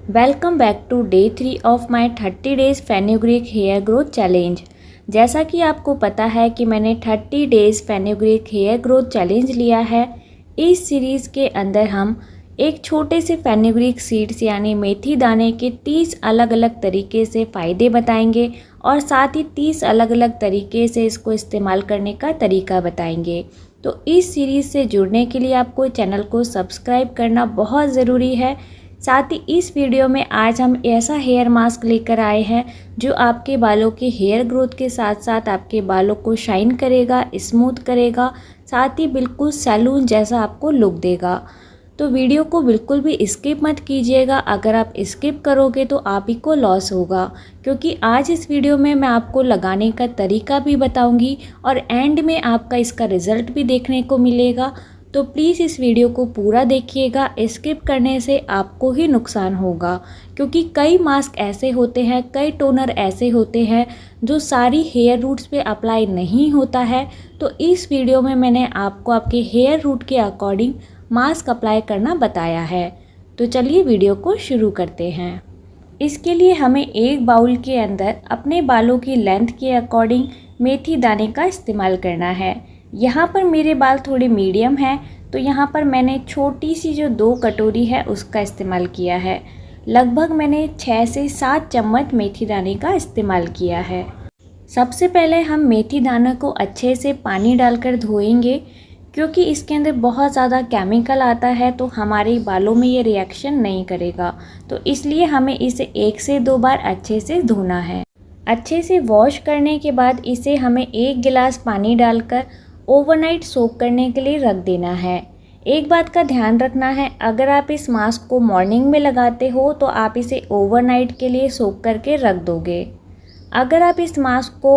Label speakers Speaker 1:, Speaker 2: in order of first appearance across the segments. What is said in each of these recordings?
Speaker 1: Welcome back to day 3 of my 30 days fenugreek hair growth challenge. जैसा कि आपको पता है कि मैंने 30 days fenugreek hair growth challenge लिया है। इस सीरीज़ के अंदर हम एक छोटे से फेनुग्रीक सीड्स यानी मेथी दाने के 30 अलग अलग तरीके से फ़ायदे बताएंगे और साथ ही 30 अलग अलग तरीके से इसको इस्तेमाल करने का तरीका बताएंगे। तो इस सीरीज़ से जुड़ने के लिए आपको चैनल को सब्सक्राइब करना बहुत ज़रूरी है। साथ ही इस वीडियो में आज हम ऐसा हेयर मास्क लेकर आए हैं जो आपके बालों के हेयर ग्रोथ के साथ साथ आपके बालों को शाइन करेगा, स्मूथ करेगा, साथ ही बिल्कुल सैलून जैसा आपको लुक देगा। तो वीडियो को बिल्कुल भी स्किप मत कीजिएगा। अगर आप स्किप करोगे तो आप ही को लॉस होगा, क्योंकि आज इस वीडियो में मैं आपको लगाने का तरीका भी बताऊंगी और एंड में आपका इसका रिज़ल्ट भी देखने को मिलेगा। तो प्लीज़ इस वीडियो को पूरा देखिएगा। स्किप करने से आपको ही नुकसान होगा, क्योंकि कई मास्क ऐसे होते हैं, कई टोनर ऐसे होते हैं जो सारी हेयर रूट्स पे अप्लाई नहीं होता है। तो इस वीडियो में मैंने आपको आपके हेयर रूट के अकॉर्डिंग मास्क अप्लाई करना बताया है। तो चलिए वीडियो को शुरू करते हैं। इसके लिए हमें एक बाउल के अंदर अपने बालों की लेंथ के अकॉर्डिंग मेथी दाने का इस्तेमाल करना है। यहाँ पर मेरे बाल थोड़े मीडियम हैं, तो यहाँ पर मैंने छोटी सी जो 2 कटोरी है उसका इस्तेमाल किया है। लगभग मैंने 6 से 7 चम्मच मेथी दाने का इस्तेमाल किया है। सबसे पहले हम मेथी दाने को अच्छे से पानी डालकर धोएंगे, क्योंकि इसके अंदर बहुत ज़्यादा केमिकल आता है तो हमारे बालों में ये रिएक्शन नहीं करेगा। तो इसलिए हमें इसे 1 से 2 बार अच्छे से धोना है। अच्छे से वॉश करने के बाद इसे हमें 1 गिलास पानी डालकर ओवरनाइट सोक करने के लिए रख देना है। एक बात का ध्यान रखना है, अगर आप इस मास्क को मॉर्निंग में लगाते हो तो आप इसे ओवरनाइट के लिए सोक करके रख दोगे। अगर आप इस मास्क को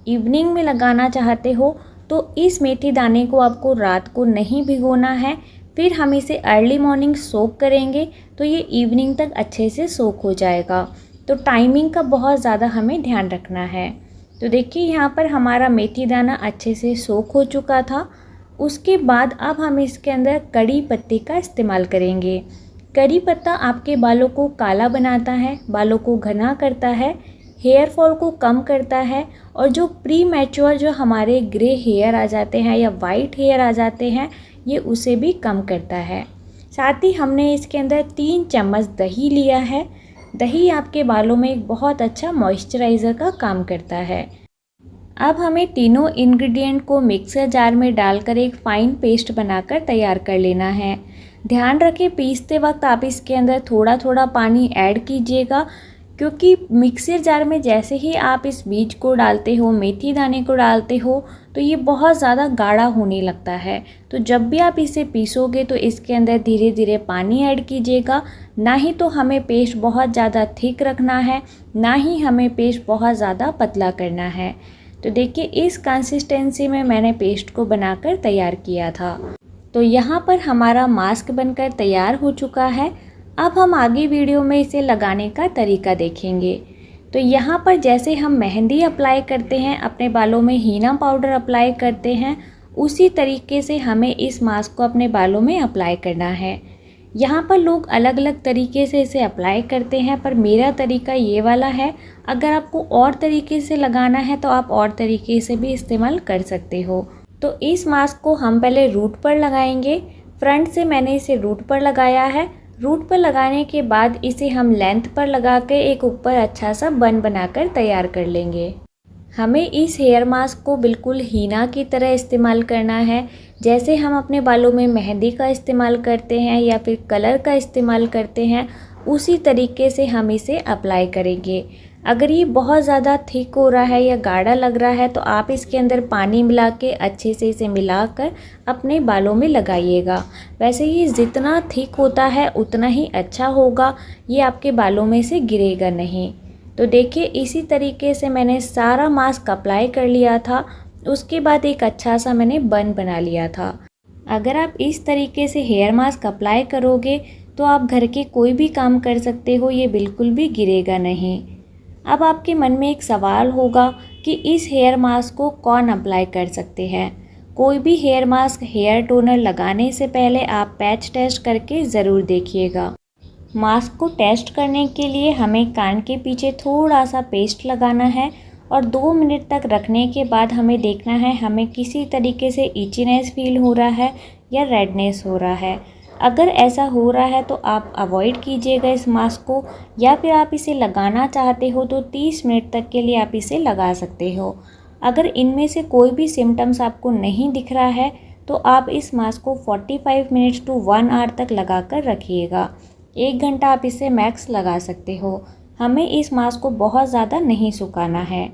Speaker 1: इवनिंग में लगाना चाहते हो तो इस मेथी दाने को आपको रात को नहीं भिगोना है, फिर हम इसे अर्ली मॉर्निंग सोक करेंगे तो ये इवनिंग तक अच्छे से सोक हो जाएगा। तो टाइमिंग का बहुत ज़्यादा हमें ध्यान रखना है। तो देखिए यहाँ पर हमारा मेथी दाना अच्छे से सोख हो चुका था। उसके बाद अब हम इसके अंदर कड़ी पत्ते का इस्तेमाल करेंगे। कड़ी पत्ता आपके बालों को काला बनाता है, बालों को घना करता है, हेयर फॉल को कम करता है और जो प्री मैच्योर जो हमारे ग्रे हेयर आ जाते हैं या वाइट हेयर आ जाते हैं, ये उसे भी कम करता है। साथ ही हमने इसके अंदर 3 चम्मच दही लिया है। दही आपके बालों में एक बहुत अच्छा मॉइस्चराइज़र का काम करता है। अब हमें तीनों इंग्रेडिएंट को मिक्सर जार में डालकर एक फ़ाइन पेस्ट बनाकर तैयार कर लेना है। ध्यान रखें, पीसते वक्त आप इसके अंदर थोड़ा थोड़ा पानी ऐड कीजिएगा, क्योंकि मिक्सर जार में जैसे ही आप इस बीज को डालते हो, मेथी दाने को डालते हो, तो ये बहुत ज़्यादा गाढ़ा होने लगता है। तो जब भी आप इसे पीसोगे तो इसके अंदर धीरे धीरे पानी ऐड कीजिएगा। ना ही तो हमें पेस्ट बहुत ज़्यादा थिक रखना है, ना ही हमें पेस्ट बहुत ज़्यादा पतला करना है। तो देखिए इस कंसिस्टेंसी में मैंने पेस्ट को बनाकर तैयार किया था। तो यहाँ पर हमारा मास्क बनकर तैयार हो चुका है। अब हम आगे वीडियो में इसे लगाने का तरीका देखेंगे। तो यहाँ पर जैसे हम मेहंदी अप्लाई करते हैं, अपने बालों में हीना पाउडर अप्लाई करते हैं, उसी तरीके से हमें इस मास्क को अपने बालों में अप्लाई करना है। यहाँ पर लोग अलग अलग तरीके से इसे अप्लाई करते हैं, पर मेरा तरीका ये वाला है। अगर आपको और तरीके से लगाना है तो आप और तरीके से भी इस्तेमाल कर सकते हो। तो इस मास्क को हम पहले रूट पर लगाएंगे। फ्रंट से मैंने इसे रूट पर लगाया है। रूट पर लगाने के बाद इसे हम लेंथ पर लगा के एक ऊपर अच्छा सा बन बनाकर तैयार कर लेंगे। हमें इस हेयर मास्क को बिल्कुल हीना की तरह इस्तेमाल करना है। जैसे हम अपने बालों में मेहंदी का इस्तेमाल करते हैं या फिर कलर का इस्तेमाल करते हैं, उसी तरीके से हम इसे अप्लाई करेंगे। अगर ये बहुत ज़्यादा थिक हो रहा है या गाढ़ा लग रहा है तो आप इसके अंदर पानी मिला के अच्छे से इसे मिलाकर अपने बालों में लगाइएगा। वैसे ये जितना थिक होता है उतना ही अच्छा होगा, ये आपके बालों में से गिरेगा नहीं। तो देखिए इसी तरीके से मैंने सारा मास्क अप्लाई कर लिया था। उसके बाद एक अच्छा सा मैंने बन बना लिया था। अगर आप इस तरीके से हेयर मास्क अप्लाई करोगे तो आप घर के कोई भी काम कर सकते हो, ये बिल्कुल भी गिरेगा नहीं। अब आपके मन में एक सवाल होगा कि इस हेयर मास्क को कौन अप्लाई कर सकते हैं। कोई भी हेयर मास्क, हेयर टोनर लगाने से पहले आप पैच टेस्ट करके ज़रूर देखिएगा। मास्क को टेस्ट करने के लिए हमें कान के पीछे थोड़ा सा पेस्ट लगाना है और 2 मिनट तक रखने के बाद हमें देखना है हमें किसी तरीके से इचीनेस फील हो रहा है या रेडनेस हो रहा है। अगर ऐसा हो रहा है तो आप अवॉइड कीजिएगा इस मास्क को, या फिर आप इसे लगाना चाहते हो तो 30 मिनट तक के लिए आप इसे लगा सकते हो। अगर इनमें से कोई भी सिम्टम्स आपको नहीं दिख रहा है तो आप इस मास्क को 45 मिनट्स टू 1 आवर तक लगा कर रखिएगा। 1 घंटा आप इसे मैक्स लगा सकते हो। हमें इस मास्क को बहुत ज़्यादा नहीं सुखाना है।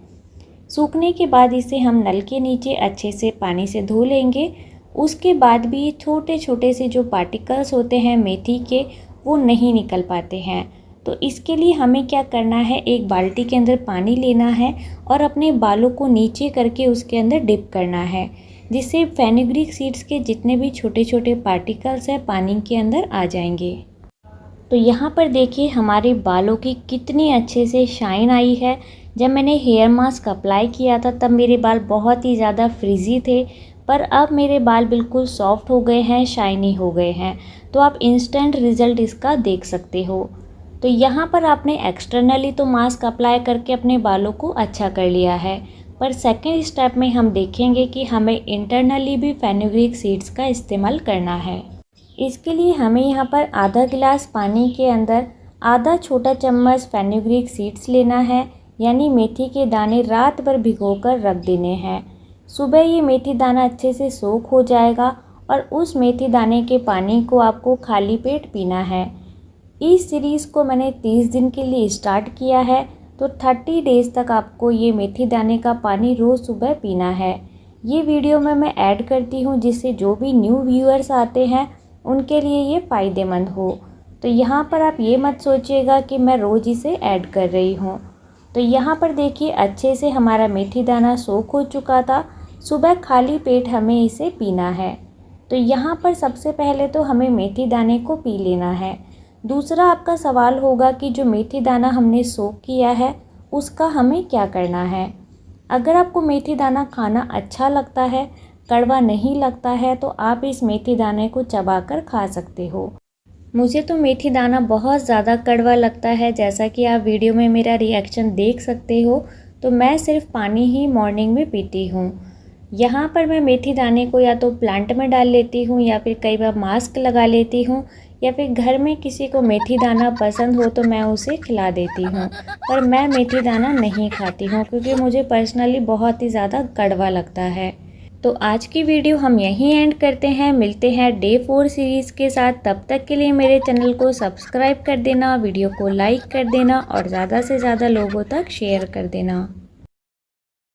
Speaker 1: सूखने के बाद इसे हम नल के नीचे अच्छे से पानी से धो लेंगे। उसके बाद भी छोटे छोटे से जो पार्टिकल्स होते हैं मेथी के, वो नहीं निकल पाते हैं। तो इसके लिए हमें क्या करना है, एक बाल्टी के अंदर पानी लेना है और अपने बालों को नीचे करके उसके अंदर डिप करना है, जिससे फेनुग्रीक सीड्स के जितने भी छोटे छोटे पार्टिकल्स हैं पानी के अंदर आ जाएंगे। तो यहाँ पर देखिए हमारे बालों की कितनी अच्छे से शाइन आई है। जब मैंने हेयर मास्क अप्लाई किया था तब मेरे बाल बहुत ही ज़्यादा फ्रिजी थे, पर अब मेरे बाल बिल्कुल सॉफ्ट हो गए हैं, शाइनी हो गए हैं। तो आप इंस्टेंट रिज़ल्ट इसका देख सकते हो। तो यहाँ पर आपने एक्सटर्नली तो मास्क अप्लाई करके अपने बालों को अच्छा कर लिया है, पर सेकेंड स्टेप में हम देखेंगे कि हमें इंटरनली भी फेनुग्रीक सीड्स का इस्तेमाल करना है। इसके लिए हमें यहाँ पर आधा गिलास पानी के अंदर आधा छोटा चम्मच फेनुग्रीक सीड्स लेना है, यानी मेथी के दाने रात भर भिगोकर रख देने हैं। सुबह ये मेथी दाना अच्छे से सोख हो जाएगा और उस मेथी दाने के पानी को आपको खाली पेट पीना है। इस सीरीज़ को मैंने 30 दिन के लिए स्टार्ट किया है, तो 30 डेज़ तक आपको ये मेथी दाने का पानी रोज़ सुबह पीना है। ये वीडियो में मैं ऐड करती हूँ जिससे जो भी न्यू व्यूअर्स आते हैं उनके लिए ये फ़ायदेमंद हो। तो यहाँ पर आप ये मत सोचिएगा कि मैं रोज़ इसे ऐड कर रही हूँ। तो यहाँ पर देखिए अच्छे से हमारा मेथी दाना सोख हो चुका था। सुबह खाली पेट हमें इसे पीना है। तो यहाँ पर सबसे पहले तो हमें मेथी दाने को पी लेना है। दूसरा आपका सवाल होगा कि जो मेथी दाना हमने सोख किया है उसका हमें क्या करना है। अगर आपको मेथी दाना खाना अच्छा लगता है, कड़वा नहीं लगता है, तो आप इस मेथी दाने को चबाकर खा सकते हो। मुझे तो मेथी दाना बहुत ज़्यादा कड़वा लगता है, जैसा कि आप वीडियो में मेरा रिएक्शन देख सकते हो। तो मैं सिर्फ पानी ही मॉर्निंग में पीती हूँ। यहाँ पर मैं मेथी दाने को या तो प्लांट में डाल लेती हूँ या फिर कई बार मास्क लगा लेती हूँ, या फिर घर में किसी को मेथी दाना पसंद हो तो मैं उसे खिला देती हूँ। पर मैं मेथी दाना नहीं खाती हूँ क्योंकि मुझे पर्सनली बहुत ही ज़्यादा कड़वा लगता है। तो आज की वीडियो हम यहीं एंड करते हैं। मिलते हैं डे 4 सीरीज़ के साथ। तब तक के लिए मेरे चैनल को सब्सक्राइब कर देना, वीडियो को लाइक कर देना और ज़्यादा से ज़्यादा लोगों तक शेयर कर देना।